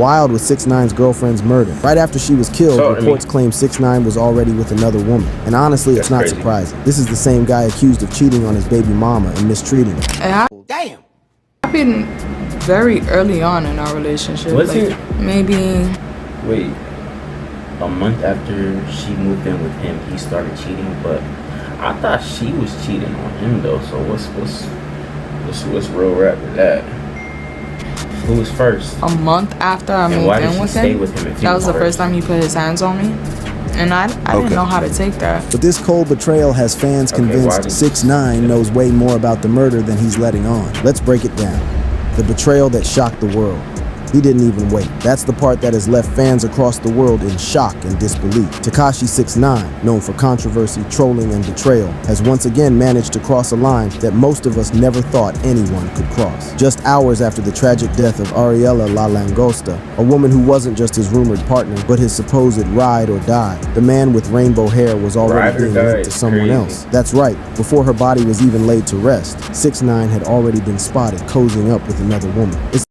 Wild with 6ix9ine's girlfriend's murder. Right after she was killed, reports claim 6ix9ine was already with another woman. And honestly, it's not surprising. This is the same guy accused of cheating on his baby mama and mistreating her. Damn. Happened very early on in our relationship. Was like, it? Maybe. Wait, a month after she moved in with him, he started cheating. But I thought she was cheating on him though. So what's real rap with that? Who was first? A month after I moved in with him. That was the first time he put his hands on me. And I didn't know how to take that. But this cold betrayal has fans convinced 6ix9ine knows way more about the murder than he's letting on. Let's break it down. The betrayal that shocked the world. He didn't even wait. That's the part that has left fans across the world in shock and disbelief. Tekashi 6ix9ine, known for controversy, trolling, and betrayal, has once again managed to cross a line that most of us never thought anyone could cross. Just hours after the tragic death of Ariella La Langosta, a woman who wasn't just his rumored partner, but his supposed ride or die, the man with rainbow hair was already being linked to someone else. That's right, before her body was even laid to rest, 6ix9ine had already been spotted cozying up with another woman. It's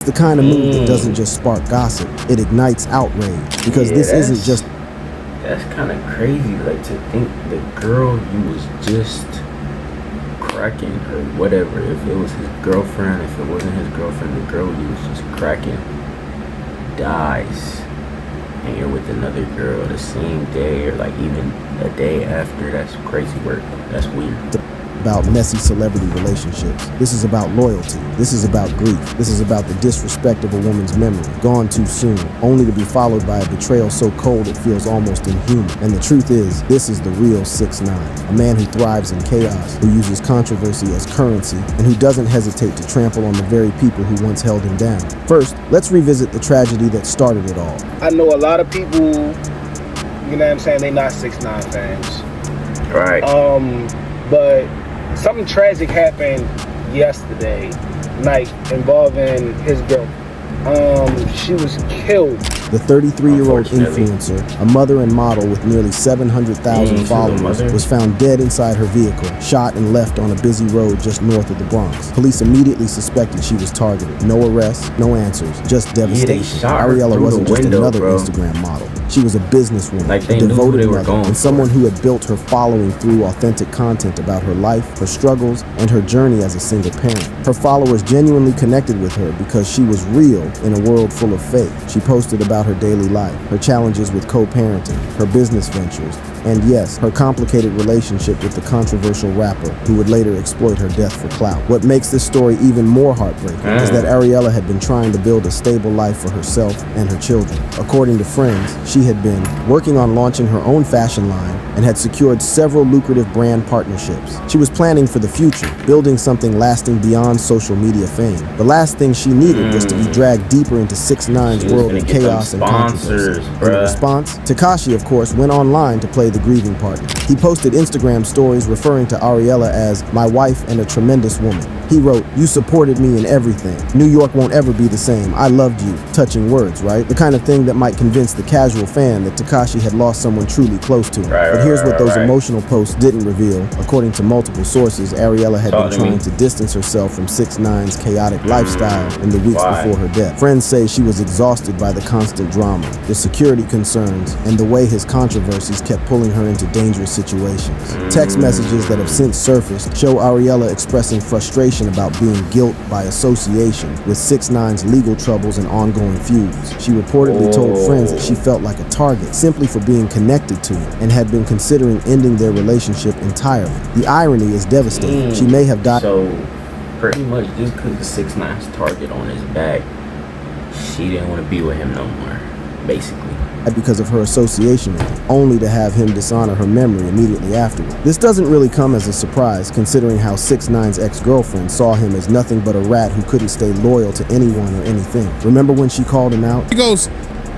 the kind of move that doesn't just spark gossip, it ignites outrage, because this isn't just... That's kind of crazy, like, to think the girl you was just cracking, or whatever, if it was his girlfriend, if it wasn't his girlfriend, the girl you was just cracking dies, and you're with another girl the same day, or like even a day after. That's crazy work. That's weird. About messy celebrity relationships. This is about loyalty. This is about grief. This is about the disrespect of a woman's memory, gone too soon, only to be followed by a betrayal so cold it feels almost inhuman. And the truth is, this is the real 6ix9ine, a man who thrives in chaos, who uses controversy as currency, and who doesn't hesitate to trample on the very people who once held him down. First, let's revisit the tragedy that started it all. I know a lot of people, you know what I'm saying, they're not 6ix9ine fans. Right. But something tragic happened yesterday night involving his girlfriend. She was killed. The 33-year-old influencer, a mother and model with nearly 700,000 followers, was found dead inside her vehicle, shot and left on a busy road just north of the Bronx. Police immediately suspected she was targeted. No arrests, no answers, just devastation. Ariella wasn't just another Instagram model. She was a businesswoman, a devoted mother, and someone who had built her following through authentic content about her life, her struggles, and her journey as a single parent. Her followers genuinely connected with her because she was real in a world full of fake. She posted about her daily life, her challenges with co-parenting, her business ventures, and yes, her complicated relationship with the controversial rapper who would later exploit her death for clout. What makes this story even more heartbreaking is that Ariella had been trying to build a stable life for herself and her children. According to friends, she had been working on launching her own fashion line and had secured several lucrative brand partnerships. She was planning for the future, building something lasting beyond social media fame. The last thing she needed was to be dragged deeper into 6ix9ine's world of chaos and controversy. In response, Tekashi, of course, went online to play the grieving partner. He posted Instagram stories referring to Ariella as my wife and a tremendous woman. He wrote, "You supported me in everything. New York won't ever be the same. I loved you." Touching words, right? The kind of thing that might convince the casual fan that Tekashi had lost someone truly close to him. But here's what those emotional posts didn't reveal. According to multiple sources, Ariella had been trying to distance herself from 6ix9ine's chaotic lifestyle in the weeks before her death. Friends say she was exhausted by the constant drama, the security concerns, and the way his controversies kept pulling her into dangerous situations. Text messages that have since surfaced show Ariella expressing frustration about being guilt by association with 6ix9ine's legal troubles and ongoing feuds. She reportedly told friends that she felt like a target simply for being connected to him and had been considering ending their relationship entirely. The irony is devastating. She may have died. So pretty much just because the 6ix9ine's target on his back, she didn't want to be with him no more, basically. Because of her association with him, only to have him dishonor her memory immediately afterward. This doesn't really come as a surprise, considering how 6ix9ine's ex-girlfriend saw him as nothing but a rat who couldn't stay loyal to anyone or anything. Remember when she called him out? He goes,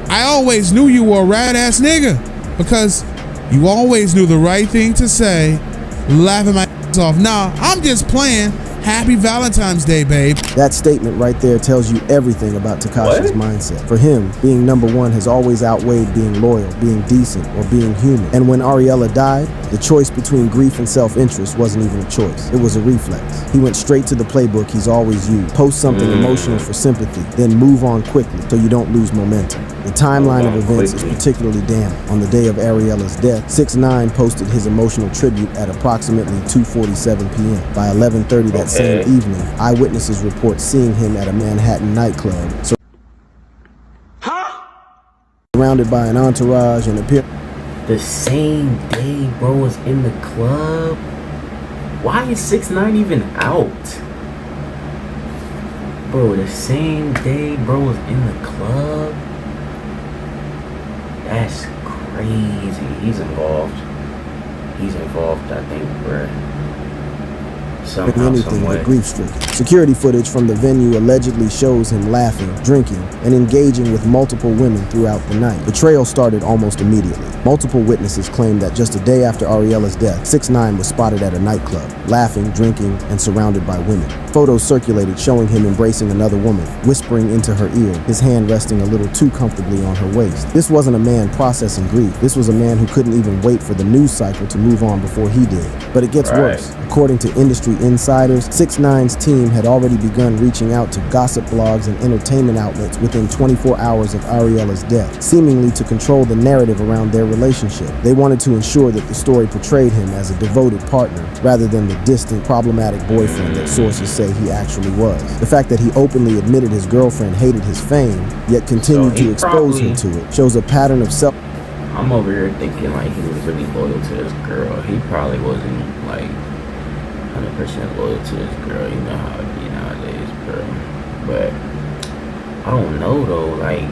"I always knew you were a rat-ass nigga because you always knew the right thing to say, laughing my ass off. Nah, I'm just playing. Happy Valentine's Day, babe. That statement right there tells you everything about Tekashi's mindset. For him, being number one has always outweighed being loyal, being decent, or being human. And when Ariella died, the choice between grief and self-interest wasn't even a choice. It was a reflex. He went straight to the playbook he's always used. Post something emotional for sympathy, then move on quickly so you don't lose momentum. The timeline of events is particularly damning. On the day of Ariella's death, 6ix9ine posted his emotional tribute at approximately 2:47 p.m. By 11:30 that same evening, eyewitnesses report seeing him at a Manhattan nightclub, surrounded by an entourage and The same day bro was in the club? Why is 6ix9ine even out? Bro, the same day bro was in the club? That's crazy. He's involved. He's involved, I think, bruh. Somehow, anything but grief-stricken. Security footage from the venue allegedly shows him laughing, drinking, and engaging with multiple women throughout the night. Betrayal started almost immediately. Multiple witnesses claim that just a day after Ariella's death, 6ix9ine was spotted at a nightclub, laughing, drinking, and surrounded by women. Photos circulated showing him embracing another woman, whispering into her ear, his hand resting a little too comfortably on her waist. This wasn't a man processing grief. This was a man who couldn't even wait for the news cycle to move on before he did. But it gets worse. According to industry insiders, 6ix9ine's team had already begun reaching out to gossip blogs and entertainment outlets within 24 hours of Ariella's death, seemingly to control the narrative around their relationship. They wanted to ensure that the story portrayed him as a devoted partner rather than the distant, problematic boyfriend that sources say he actually was. The fact that he openly admitted his girlfriend hated his fame, yet continued to expose her to it, shows a pattern of self. I'm over here thinking like he was really loyal to this girl. He probably wasn't like 100% loyal to this girl. You know how it be nowadays, bro. But I don't know though. Like,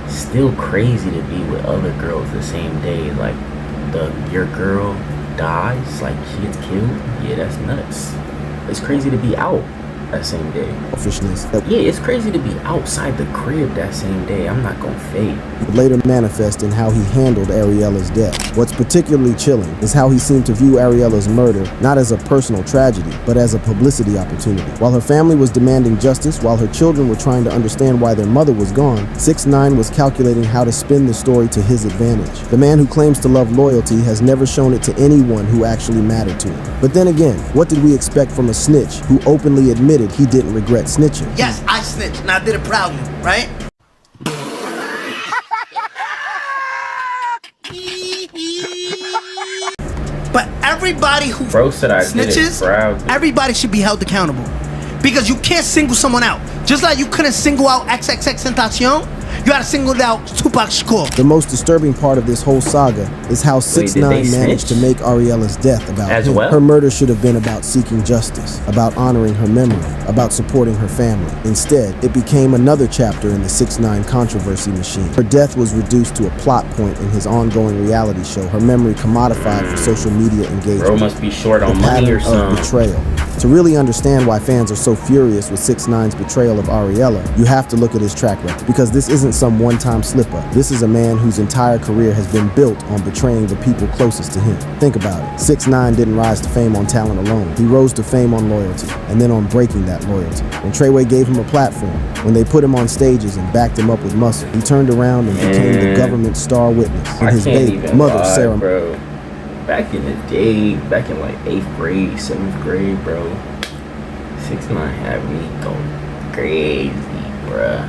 still crazy to be with other girls the same day. Like, your girl dies, like she gets killed. Yeah, that's nuts. It's crazy to be out that same day. Selfishness. Yeah, it's crazy to be outside the crib that same day. I'm not gonna fake. Would later manifest in how he handled Ariella's death. What's particularly chilling is how he seemed to view Ariella's murder not as a personal tragedy, but as a publicity opportunity. While her family was demanding justice, while her children were trying to understand why their mother was gone, 6ix9ine was calculating how to spin the story to his advantage. The man who claims to love loyalty has never shown it to anyone who actually mattered to him. But then again, what did we expect from a snitch who openly admitted he didn't regret snitching? Yes, I snitched, and I did it proudly, right? But everybody who snitches, everybody should be held accountable. Because you can't single someone out. Just like you couldn't single out XXXTentacion, you gotta single out Tupac Shakur. The most disturbing part of this whole saga is how 6ix9ine managed to make Ariella's death about him. Her murder should have been about seeking justice, about honoring her memory, about supporting her family. Instead, it became another chapter in the 6ix9ine controversy machine. Her death was reduced to a plot point in his ongoing reality show, her memory commodified for social media engagement. Bro must be short on money or something. Betrayal. To really understand why fans are so furious with 6ix9ine's betrayal of Ariella, you have to look at his track record, because this isn't some one-time slip-up. This is a man whose entire career has been built on betraying the people closest to him. Think about it. 6ix9ine didn't rise to fame on talent alone. He rose to fame on loyalty, and then on breaking that loyalty. When Treyway gave him a platform, when they put him on stages and backed him up with muscle, he turned around and became the government star witness. And his baby mother, Sarah. Bro. Back in the day, back in like 8th grade, 7th grade, bro, 6ix9ine had me going crazy, bruh.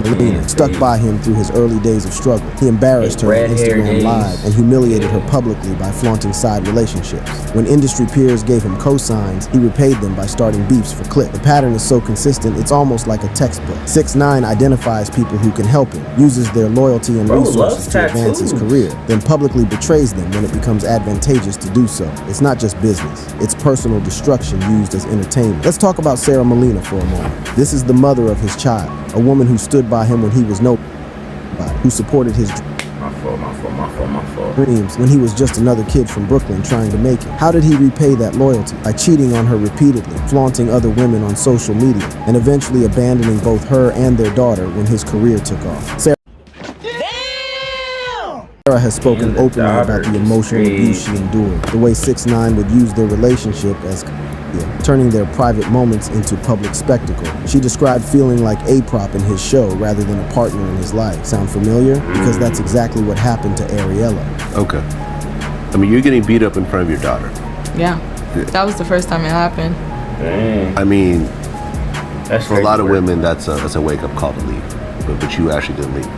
Melina stuck by him through his early days of struggle. He embarrassed her on Instagram Live and humiliated her publicly by flaunting side relationships. When industry peers gave him cosigns, he repaid them by starting beefs for clicks. The pattern is so consistent, it's almost like a textbook. 6ix9ine identifies people who can help him, uses their loyalty and resources to advance his career, then publicly betrays them when it becomes advantageous to do so. It's not just business, it's personal destruction used as entertainment. Let's talk about Sarah Molina for a moment. This is the mother of his child, a woman who stood by him when he was nobody, who supported his dreams when he was just another kid from Brooklyn trying to make it. How did he repay that loyalty? By cheating on her repeatedly, flaunting other women on social media, and eventually abandoning both her and their daughter when his career took off. Sarah Sarah has spoken openly about the emotional abuse she endured, the way 6ix9ine would use their relationship as turning their private moments into public spectacle. She described feeling like a prop in his show rather than a partner in his life. Sound familiar? Because that's exactly what happened to Ariella. Okay. I mean, you're getting beat up in front of your daughter. Yeah. That was the first time it happened. I mean, for a lot of women, that's a wake-up call to leave. But you actually didn't leave.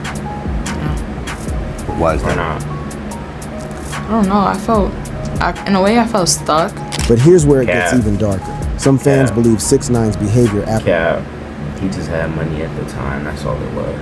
Why is that? I don't know. In a way, I felt stuck. But here's where it gets even darker. Some fans believe 6ix9ine's behavior after he just had money at the time. That's all it was.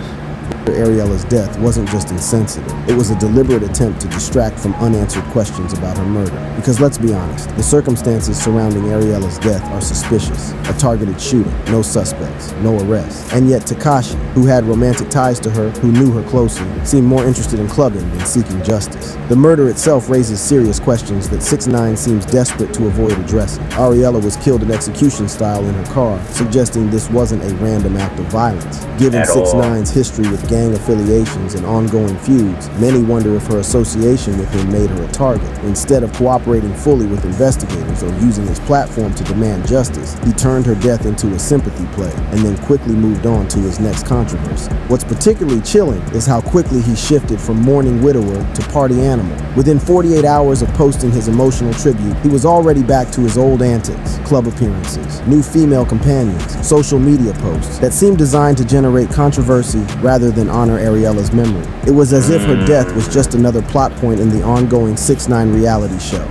Ariella's death wasn't just insensitive. It was a deliberate attempt to distract from unanswered questions about her murder. Because let's be honest, the circumstances surrounding Ariella's death are suspicious. A targeted shooting, no suspects, no arrests. And yet Tekashi, who had romantic ties to her, who knew her closely, seemed more interested in clubbing than seeking justice. The murder itself raises serious questions that 6ix9ine seems desperate to avoid addressing. Ariella was killed in execution style in her car, suggesting this wasn't a random act of violence. Given 6ix9ine's history with gang affiliations and ongoing feuds, many wonder if her association with him made her a target. Instead of cooperating fully with investigators or using his platform to demand justice, he turned her death into a sympathy play and then quickly moved on to his next controversy. What's particularly chilling is how quickly he shifted from mourning widower to party animal. Within 48 hours of posting his emotional tribute, he was already back to his old antics, club appearances, new female companions, social media posts that seemed designed to generate controversy rather than honor Ariella's memory. It was as if her death was just another plot point in the ongoing 6ix9ine reality show.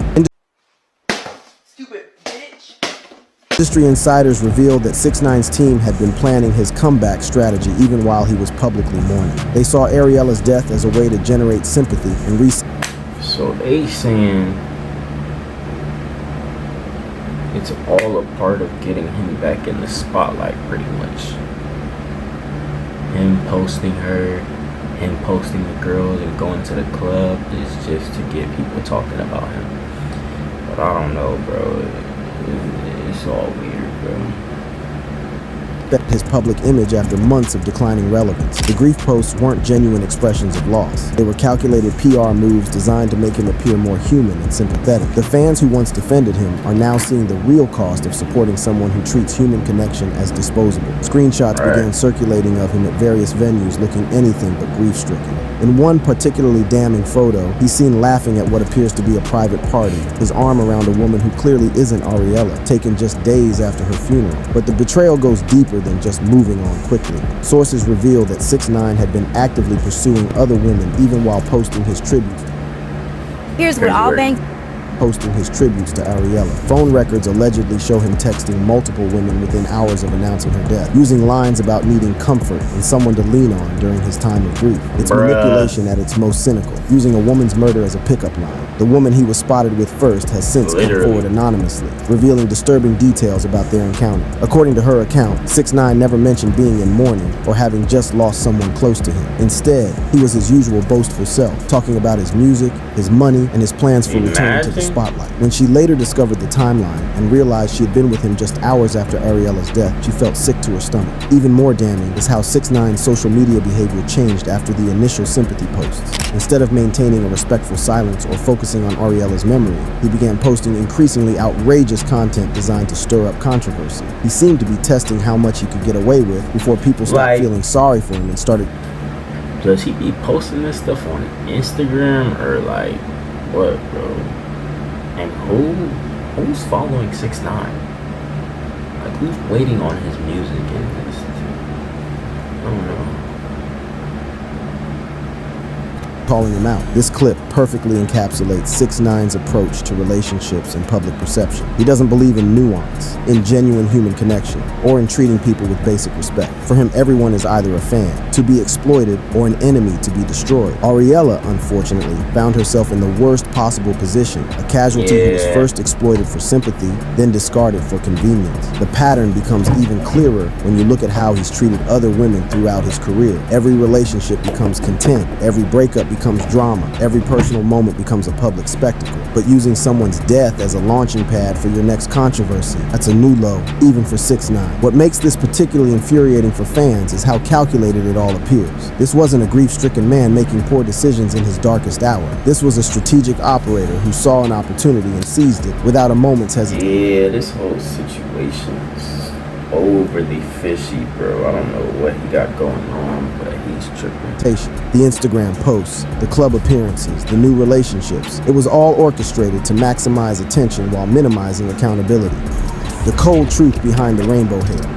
Stupid bitch. Industry insiders revealed that 6ix9ine's team had been planning his comeback strategy even while he was publicly mourning. They saw Ariella's death as a way to generate sympathy and So they saying it's all a part of getting him back in the spotlight, pretty much. Him posting her, him posting the girls and going to the club is just to get people talking about him. But I don't know, bro. It's all weird, bro. His public image after months of declining relevance. The grief posts weren't genuine expressions of loss. They were calculated PR moves designed to make him appear more human and sympathetic. The fans who once defended him are now seeing the real cost of supporting someone who treats human connection as disposable. Screenshots began circulating of him at various venues looking anything but grief-stricken. In one particularly damning photo, he's seen laughing at what appears to be a private party, his arm around a woman who clearly isn't Ariella, taken just days after her funeral. But the betrayal goes deeper than just moving on quickly. Sources reveal that 6ix9ine had been actively pursuing other women even while posting his tributes. Here's what all banks posting his tributes to Ariella. Phone records allegedly show him texting multiple women within hours of announcing her death, using lines about needing comfort and someone to lean on during his time of grief. It's manipulation at its most cynical, using a woman's murder as a pickup line. The woman he was spotted with first has since come forward anonymously, revealing disturbing details about their encounter. According to her account, 6ix9ine never mentioned being in mourning or having just lost someone close to him. Instead, he was his usual boastful self, talking about his music, his money, and his plans for return to the spotlight. When she later discovered the timeline and realized she had been with him just hours after Ariella's death, she felt sick to her stomach. Even more damning is how 6ix9ine's social media behavior changed after the initial sympathy posts. Instead of maintaining a respectful silence or focusing on Ariella's memory, he began posting increasingly outrageous content designed to stir up controversy. He seemed to be testing how much he could get away with before people stopped feeling sorry for him and started. Does he be posting this stuff on Instagram or like what, bro? And who's following 6ix9ine? Like, who's waiting on his music and this? I don't know. Calling him out. This clip perfectly encapsulates 6ix9ine's approach to relationships and public perception. He doesn't believe in nuance, in genuine human connection, or in treating people with basic respect. For him, everyone is either a fan, to be exploited, or an enemy to be destroyed. Ariella, unfortunately, found herself in the worst possible position, a casualty who was first exploited for sympathy, then discarded for convenience. The pattern becomes even clearer when you look at how he's treated other women throughout his career. Every relationship becomes content, every breakup becomes drama. Every personal moment becomes a public spectacle. But using someone's death as a launching pad for your next controversy, that's a new low, even for 6ix9ine. What makes this particularly infuriating for fans is how calculated it all appears. This wasn't a grief-stricken man making poor decisions in his darkest hour. This was a strategic operator who saw an opportunity and seized it without a moment's hesitation. Yeah, this whole situation is overly fishy, bro. I don't know what he got going on, but he's tripping. The Instagram posts, the club appearances, the new relationships. It was all orchestrated to maximize attention while minimizing accountability. The cold truth behind the rainbow hair.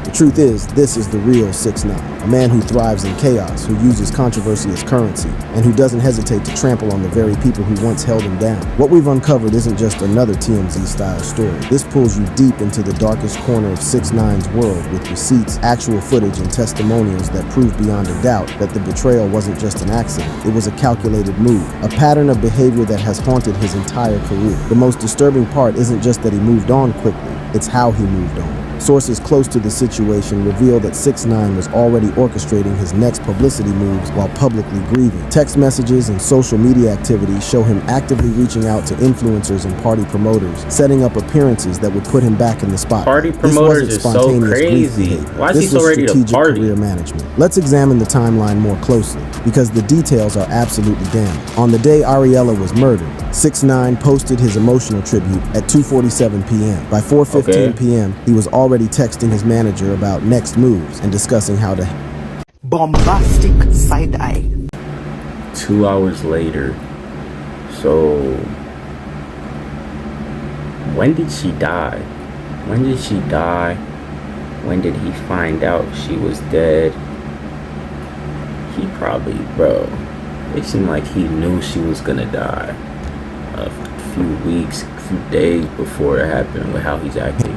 The truth is, this is the real 6ix9ine, a man who thrives in chaos, who uses controversy as currency, and who doesn't hesitate to trample on the very people who once held him down. What we've uncovered isn't just another TMZ-style story. This pulls you deep into the darkest corner of 6ix9ine's world with receipts, actual footage, and testimonials that prove beyond a doubt that the betrayal wasn't just an accident. It was a calculated move, a pattern of behavior that has haunted his entire career. The most disturbing part isn't just that he moved on quickly, it's how he moved on. Sources close to the situation reveal that 6ix9ine was already orchestrating his next publicity moves while publicly grieving. Text messages and social media activities show him actively reaching out to influencers and party promoters, setting up appearances that would put him back in the spotlight. Party promoters is so crazy. Why is he so ready to party? Career management. Let's examine the timeline more closely, because the details are absolutely damning. On the day Ariella was murdered, 6ix9ine posted his emotional tribute at 2:47 p.m. By 4:15 p.m., he was already texting his manager about next moves and discussing how to bombastic side eye. 2 hours later. So when did she die? When did she die? When did he find out she was dead? He probably, bro, it seemed like he knew she was gonna die a few weeks, a few days before it happened with how he's acting.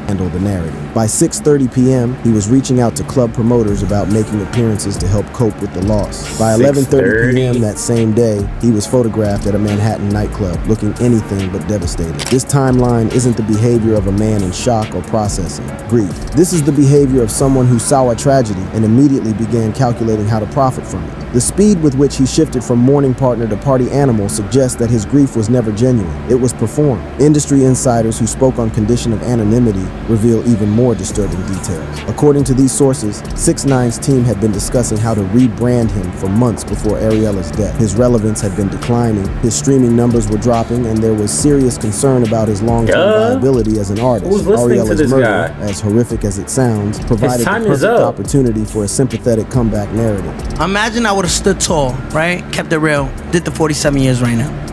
Handle the narrative. By 6:30 p.m., he was reaching out to club promoters about making appearances to help cope with the loss. By 11:30 p.m. that same day, he was photographed at a Manhattan nightclub, looking anything but devastated. This timeline isn't the behavior of a man in shock or processing grief. This is the behavior of someone who saw a tragedy and immediately began calculating how to profit from it. The speed with which he shifted from mourning partner to party animal suggests that his grief was never genuine. It was performed. Industry insiders who spoke on condition of anonymity reveal even more disturbing details. According to these sources, 6ix9ine's team had been discussing how to rebrand him for months before Ariella's death. His relevance had been declining, his streaming numbers were dropping, and there was serious concern about his long-term viability as an artist. Ariella's murder, as horrific as it sounds, provided the perfect opportunity for a sympathetic comeback narrative. Imagine I would have stood tall, right? Kept it real. Did the 47 years right now.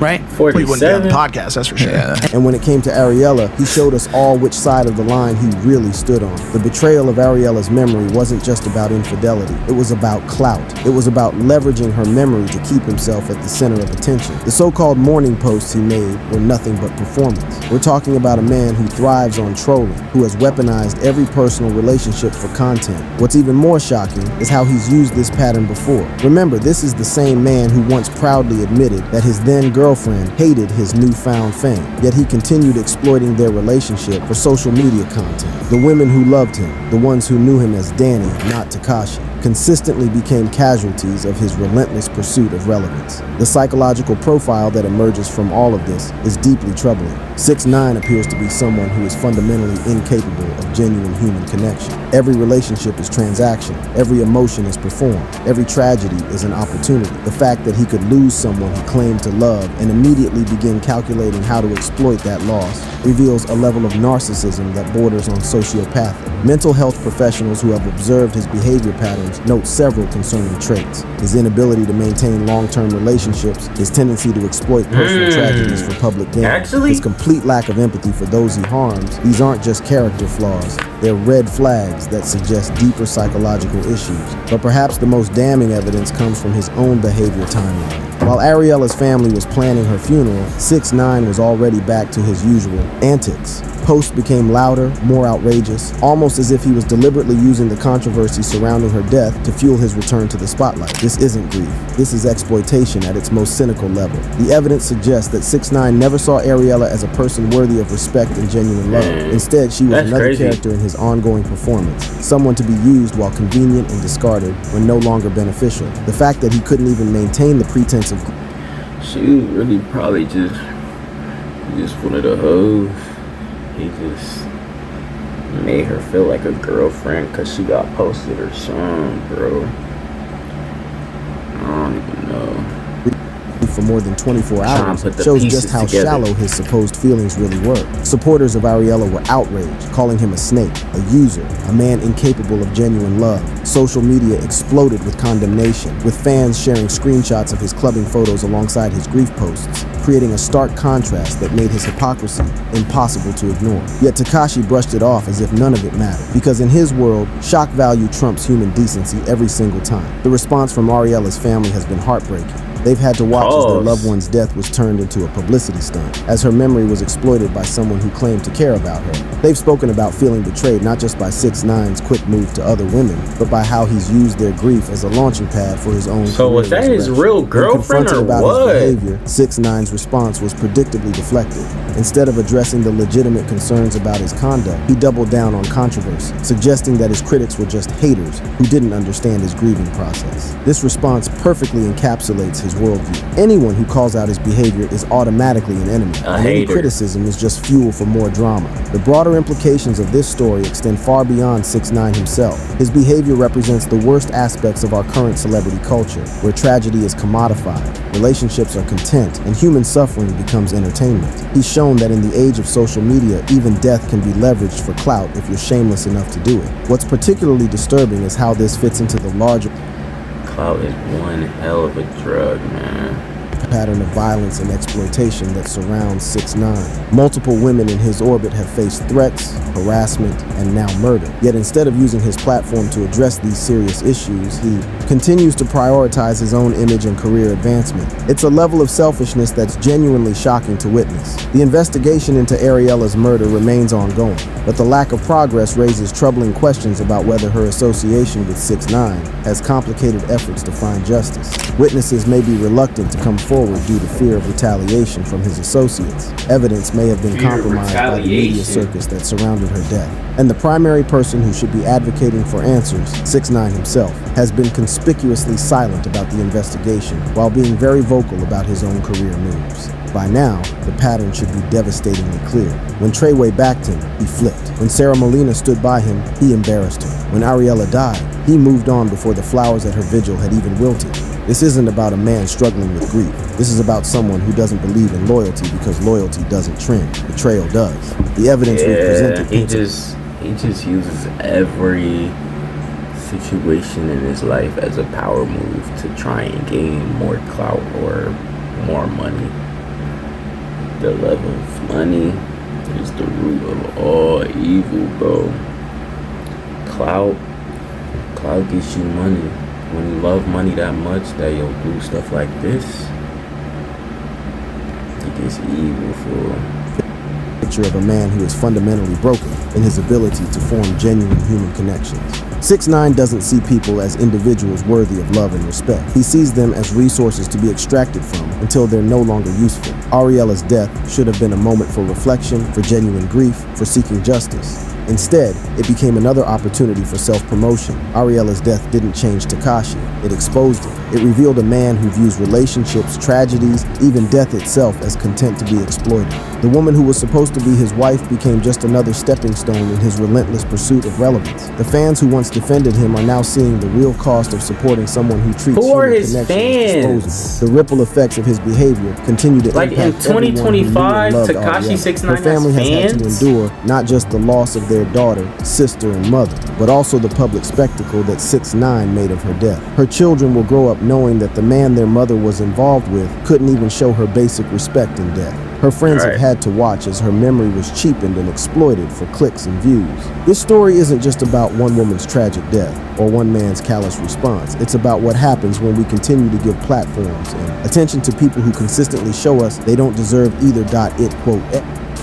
Right? 47? We wouldn't be on the podcast, that's for sure. Yeah. And when it came to Ariella, he showed us all which side of the line he really stood on. The betrayal of Ariella's memory wasn't just about infidelity. It was about clout. It was about leveraging her memory to keep himself at the center of attention. The so-called mourning posts he made were nothing but performance. We're talking about a man who thrives on trolling, who has weaponized every personal relationship for content. What's even more shocking is how he's used this pattern before. Remember, this is the same man who once proudly admitted that his then-girlfriend hated his newfound fame, yet he continued exploiting their relationship for social media content. The women who loved him, the ones who knew him as Danny, not Tekashi, consistently became casualties of his relentless pursuit of relevance. The psychological profile that emerges from all of this is deeply troubling. 6ix9ine appears to be someone who is fundamentally incapable of genuine human connection. Every relationship is transactional, every emotion is performed, every tragedy is an opportunity. The fact that he could lose someone he claimed to love and immediately begin calculating how to exploit that loss reveals a level of narcissism that borders on sociopathic. Mental health professionals who have observed his behavior patterns note several concerning traits: his inability to maintain long-term relationships, his tendency to exploit personal tragedies for public gain, his complete lack of empathy for those he harms. These aren't just character flaws, they're red flags that suggest deeper psychological issues. But perhaps the most damning evidence comes from his own behavior timeline. While Ariella's family was planning her funeral, 6ix9ine was already back to his usual antics. Posts became louder, more outrageous, almost as if he was deliberately using the controversy surrounding her death to fuel his return to the spotlight. This This isn't grief. This is exploitation at its most cynical level. The evidence suggests that 6ix9ine never saw Ariella as a person worthy of respect and genuine love. Instead, she was another character in his ongoing performance, someone to be used while convenient and discarded when no longer beneficial. The fact that he couldn't even maintain the pretense of... She was really probably just one of the hoes. He just made her feel like a girlfriend because she got posted or something, bro. I don't even know. For more than 24 hours shows just how shallow his supposed feelings really were. Supporters of Ariella were outraged, calling him a snake, a user, a man incapable of genuine love. Social media exploded with condemnation, with fans sharing screenshots of his clubbing photos alongside his grief posts, creating a stark contrast that made his hypocrisy impossible to ignore. Yet Tekashi brushed it off as if none of it mattered, because in his world, shock value trumps human decency every single time. The response from Ariella's family has been heartbreaking. They've had to watch as their loved one's death was turned into a publicity stunt, as her memory was exploited by someone who claimed to care about her. They've spoken about feeling betrayed not just by 6ix9ine's quick move to other women, but by how he's used their grief as a launching pad for his own. So was that his real girlfriend or about what? His behavior, 6ix9ine's response was predictably deflective. Instead of addressing the legitimate concerns about his conduct, he doubled down on controversy, suggesting that his critics were just haters who didn't understand his grieving process. This response perfectly encapsulates his worldview. Anyone who calls out his behavior is automatically an enemy, and any criticism is just fuel for more drama. The broader implications of this story extend far beyond 6ix9ine himself. His behavior represents the worst aspects of our current celebrity culture, where tragedy is commodified, relationships are content, and human suffering becomes entertainment. He's shown that in the age of social media, even death can be leveraged for clout if you're shameless enough to do it. What's particularly disturbing is how this fits into the larger... Clout is one hell of a drug, man. Pattern of violence and exploitation that surrounds 6ix9ine. Multiple women in his orbit have faced threats, harassment, and now murder. Yet instead of using his platform to address these serious issues, he continues to prioritize his own image and career advancement. It's a level of selfishness that's genuinely shocking to witness. The investigation into Ariella's murder remains ongoing, but the lack of progress raises troubling questions about whether her association with 6ix9ine has complicated efforts to find justice. Witnesses may be reluctant to come forward due to fear of retaliation from his associates. Evidence may have been compromised by the media circus that surrounded her death. And the primary person who should be advocating for answers, 6ix9ine himself, has been conspicuously silent about the investigation while being very vocal about his own career moves. By now, the pattern should be devastatingly clear. When Treyway backed him, he flipped. When Sarah Molina stood by him, he embarrassed her. When Ariella died, he moved on before the flowers at her vigil had even wilted. This isn't about a man struggling with grief. This is about someone who doesn't believe in loyalty because loyalty doesn't trend. Betrayal does. The evidence we've presented... He just uses every situation in his life as a power move to try and gain more clout or more money. The love of money is the root of all evil, bro. Clout gets you money. When you love money that much that you'll do stuff like this, it gets evil for picture of a man who is fundamentally broken in his ability to form genuine human connections. 6ix9ine doesn't see people as individuals worthy of love and respect. He sees them as resources to be extracted from until they're no longer useful. Ariella's death should have been a moment for reflection, for genuine grief, for seeking justice. Instead, it became another opportunity for self-promotion. Ariella's death didn't change Tekashi. It exposed him. It revealed a man who views relationships, tragedies, even death itself as content to be exploited. The woman who was supposed to be his wife became just another stepping stone in his relentless pursuit of relevance. The fans who once defended him are now seeing the real cost of supporting someone who treats human connection as disposable. The ripple effects of his behavior continue to impact in 2025, Tekashi 6ix9ine Her family has had to endure not just the loss of their daughter, sister, and mother, but also the public spectacle that 6ix9ine made of her death. Her children will grow up knowing that the man their mother was involved with couldn't even show her basic respect in death. Her friends have had to watch as her memory was cheapened and exploited for clicks and views. This story isn't just about one woman's tragic death or one man's callous response. It's about what happens when we continue to give platforms and attention to people who consistently show us they don't deserve either. It, quote,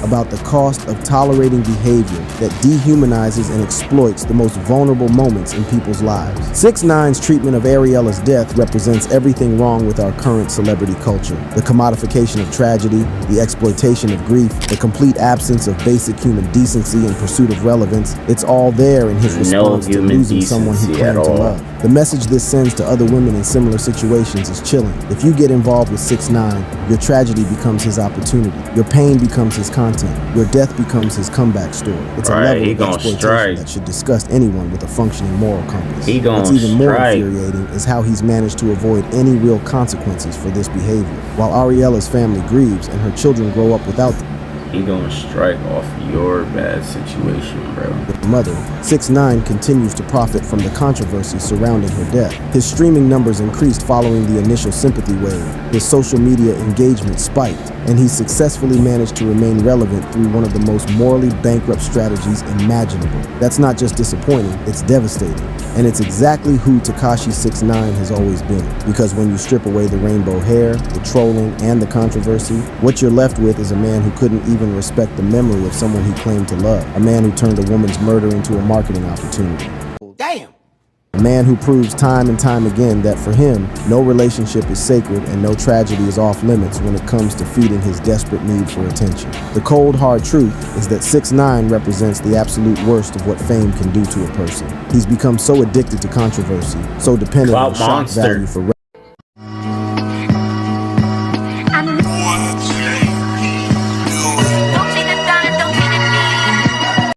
about the cost of tolerating behavior that dehumanizes and exploits the most vulnerable moments in people's lives. 6ix9ine's treatment of Ariella's death represents everything wrong with our current celebrity culture. The commodification of tragedy, the exploitation of grief, the complete absence of basic human decency in pursuit of relevance, it's all there in his response to losing someone he claimed to love. The message this sends to other women in similar situations is chilling. If you get involved with 6ix9ine, your tragedy becomes his opportunity. Your pain becomes his content. Your death becomes his comeback story. It's a level of exploitation that should disgust anyone with a functioning moral compass. What's even more infuriating is how he's managed to avoid any real consequences for this behavior. While Ariella's family grieves and her children grow up without them, he gonna strike off your bad situation, bro. With the mother, 6ix9ine continues to profit from the controversy surrounding her death. His streaming numbers increased following the initial sympathy wave. His social media engagement spiked, and he successfully managed to remain relevant through one of the most morally bankrupt strategies imaginable. That's not just disappointing, it's devastating. And it's exactly who Tekashi 6ix9ine has always been. Because when you strip away the rainbow hair, the trolling, and the controversy, what you're left with is a man who couldn't even respect the memory of someone he claimed to love. A man who turned a woman's murder into a marketing opportunity. Damn! A man who proves time and time again that for him, no relationship is sacred and no tragedy is off limits when it comes to feeding his desperate need for attention. The cold, hard truth is that 6ix9ine represents the absolute worst of what fame can do to a person. He's become so addicted to controversy, so dependent on shock value for